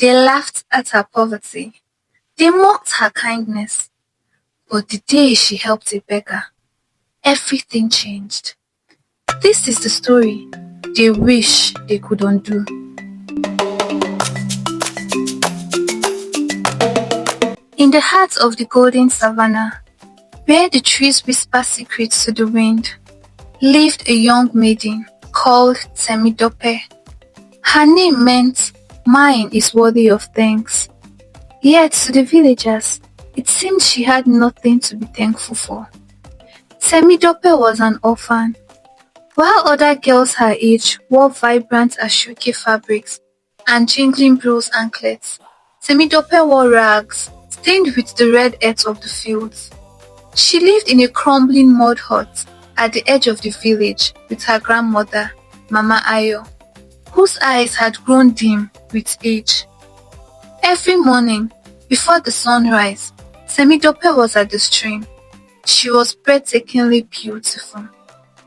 They laughed at her poverty. They mocked her kindness. But the day she helped a beggar, everything changed. This is the story they wish they could undo. In the heart of the golden savannah, where the trees whisper secrets to the wind, lived a young maiden called Temidupe. Her name meant, "Mine is worthy of thanks." Yet to the villagers, it seemed she had nothing to be thankful for. Temidupe was an orphan. While other girls her age wore vibrant Ashoke fabrics and jingling bros anklets, Temidupe wore rags stained with the red earth of the fields. She lived in a crumbling mud hut at the edge of the village with her grandmother, Mama Ayo, whose eyes had grown dim with age. Every morning, before the sunrise, Temidupe was at the stream. She was breathtakingly beautiful.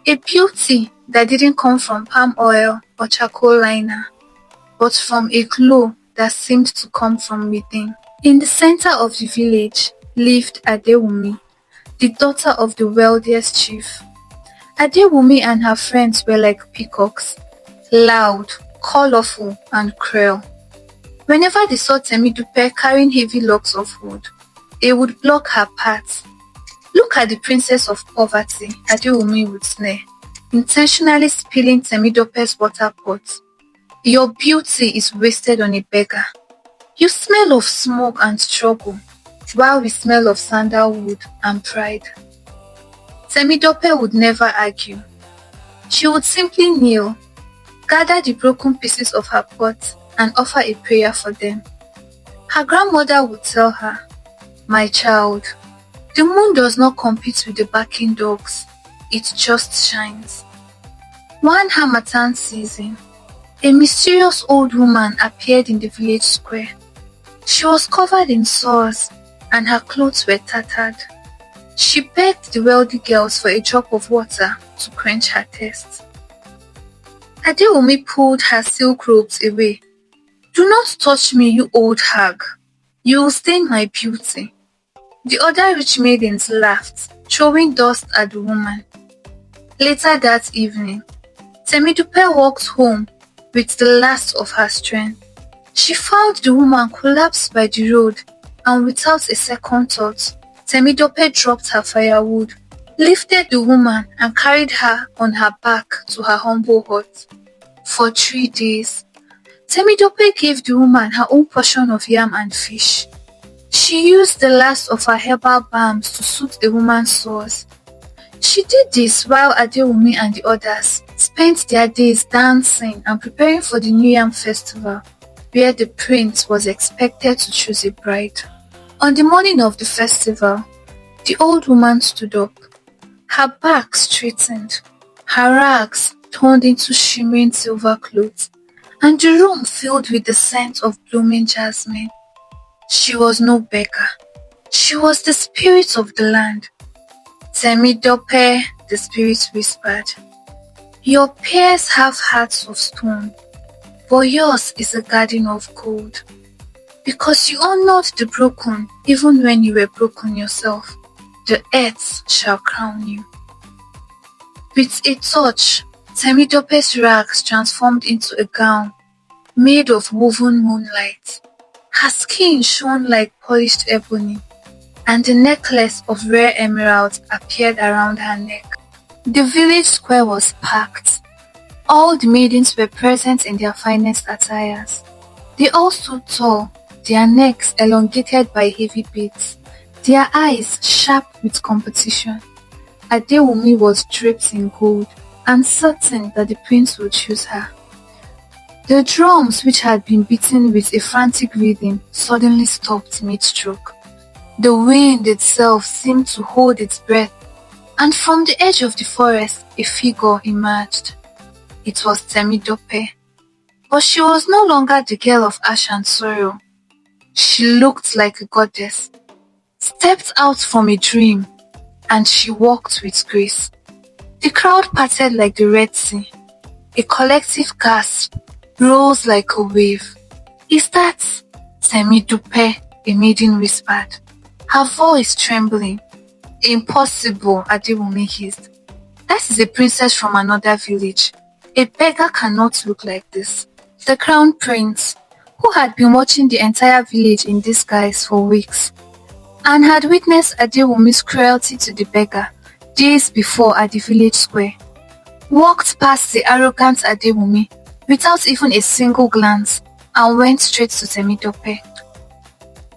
A beauty that didn't come from palm oil or charcoal liner, but from a glow that seemed to come from within. In the center of the village lived Adewumi, the daughter of the wealthiest chief. Adewumi and her friends were like peacocks, loud, colorful, and cruel. Whenever they saw Temidupe carrying heavy logs of wood, they would block her path. "Look at the princess of poverty," Adewumi would sneer, intentionally spilling Temidupe's water pot. "Your beauty is wasted on a beggar. You smell of smoke and struggle, while we smell of sandalwood and pride." Temidupe would never argue. She would simply kneel, gather the broken pieces of her pot, and offer a prayer for them. Her grandmother would tell her, "My child, the moon does not compete with the barking dogs, it just shines." One Harmattan season, a mysterious old woman appeared in the village square. She was covered in sores and her clothes were tattered. She begged the wealthy girls for a drop of water to quench her thirst. Adewumi pulled her silk robes away. "Do not touch me, you old hag. You will stain my beauty." The other rich maidens laughed, throwing dust at the woman. Later that evening, Temidupe walked home with the last of her strength. She found the woman collapsed by the road, and without a second thought, Temidupe dropped her firewood, lifted the woman, and carried her on her back to her humble hut. For 3 days, Temidupe gave the woman her own portion of yam and fish. She used the last of her herbal balms to soothe the woman's sores. She did this while Adewumi and the others spent their days dancing and preparing for the New Yam festival, where the prince was expected to choose a bride. On the morning of the festival, the old woman stood up, her back straightened, her rags turned into shimmering silver clothes, and the room filled with the scent of blooming jasmine. She was no beggar. She was the spirit of the land. "Temidupe," the spirit whispered, "your peers have hearts of stone, but yours is a garden of gold. Because you honored the broken even when you were broken yourself, the earth shall crown you." With a touch, Temidupe's rags transformed into a gown made of woven moonlight. Her skin shone like polished ebony, and a necklace of rare emeralds appeared around her neck. The village square was packed. All the maidens were present in their finest attires. They all stood tall, their necks elongated by heavy beads, their eyes sharp with competition. Adewumi was draped in gold and certain that the prince would choose her. The drums, which had been beaten with a frantic rhythm, suddenly stopped mid-stroke. The wind itself seemed to hold its breath, and from the edge of the forest, a figure emerged. It was Temidupe. But she was no longer the girl of ash and sorrow. She looked like a goddess, stepped out from a dream, and she walked with grace. The crowd parted like the Red Sea. A collective gasp rose like a wave. "Is that Temidupe, a maiden whispered, her voice trembling. Impossible, Adewumi hissed. That is a princess from another village. A beggar cannot look like this. The crown prince, who had been watching the entire village in disguise for weeks, and had witnessed Adewumi's cruelty to the beggar days before at the village square, walked past the arrogant Adewumi without even a single glance and went straight to Temidope.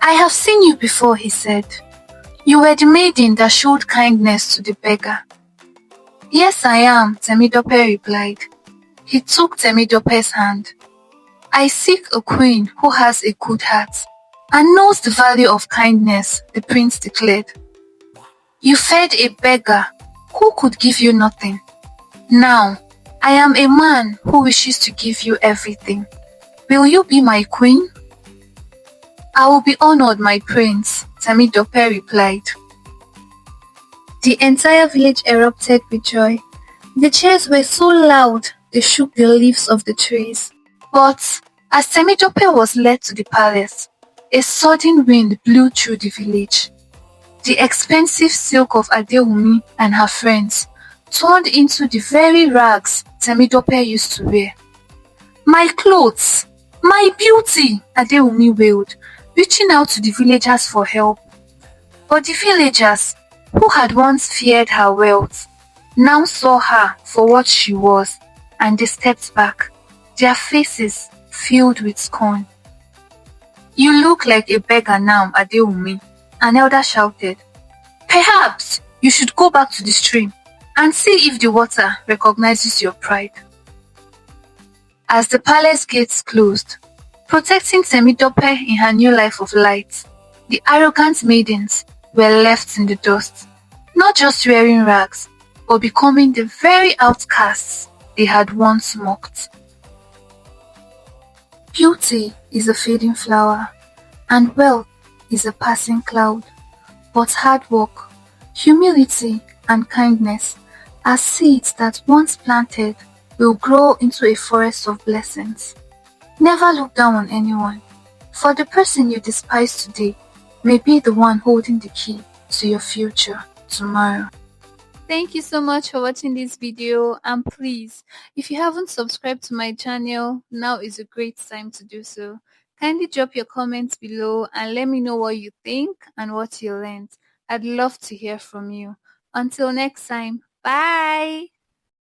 I have seen you before, he said. You were the maiden that showed kindness to the beggar. Yes, I am, Temidope replied. He took Temidope's hand. I seek a queen who has a good heart and knows the value of kindness, the prince declared. You fed a beggar who could give you nothing. Now, I am a man who wishes to give you everything. Will you be my queen? I will be honored, my prince, Temidope replied. The entire village erupted with joy. The cheers were so loud they shook the leaves of the trees. But as Temidope was led to the palace, a sudden wind blew through the village. The expensive silk of Adewumi and her friends turned into the very rags Temidope used to wear. My clothes! My beauty! Adewumi wailed, reaching out to the villagers for help. But the villagers, who had once feared her wealth, now saw her for what she was, and they stepped back, their faces filled with scorn. You look like a beggar now, Adewumi, an elder shouted. Perhaps you should go back to the stream and see if the water recognizes your pride. As the palace gates closed, protecting Temidope in her new life of light, the arrogant maidens were left in the dust, not just wearing rags, but becoming the very outcasts they had once mocked. Beauty is a fading flower, and wealth is a passing cloud, but hard work, humility, and kindness are seeds that once planted will grow into a forest of blessings. Never look down on anyone, for the person you despise today may be the one holding the key to your future tomorrow. Thank you so much for watching this video, and please, if you haven't subscribed to my channel, now is a great time to do so. Kindly drop your comments below and let me know what you think and what you learned. I'd love to hear from you. Until next time, bye!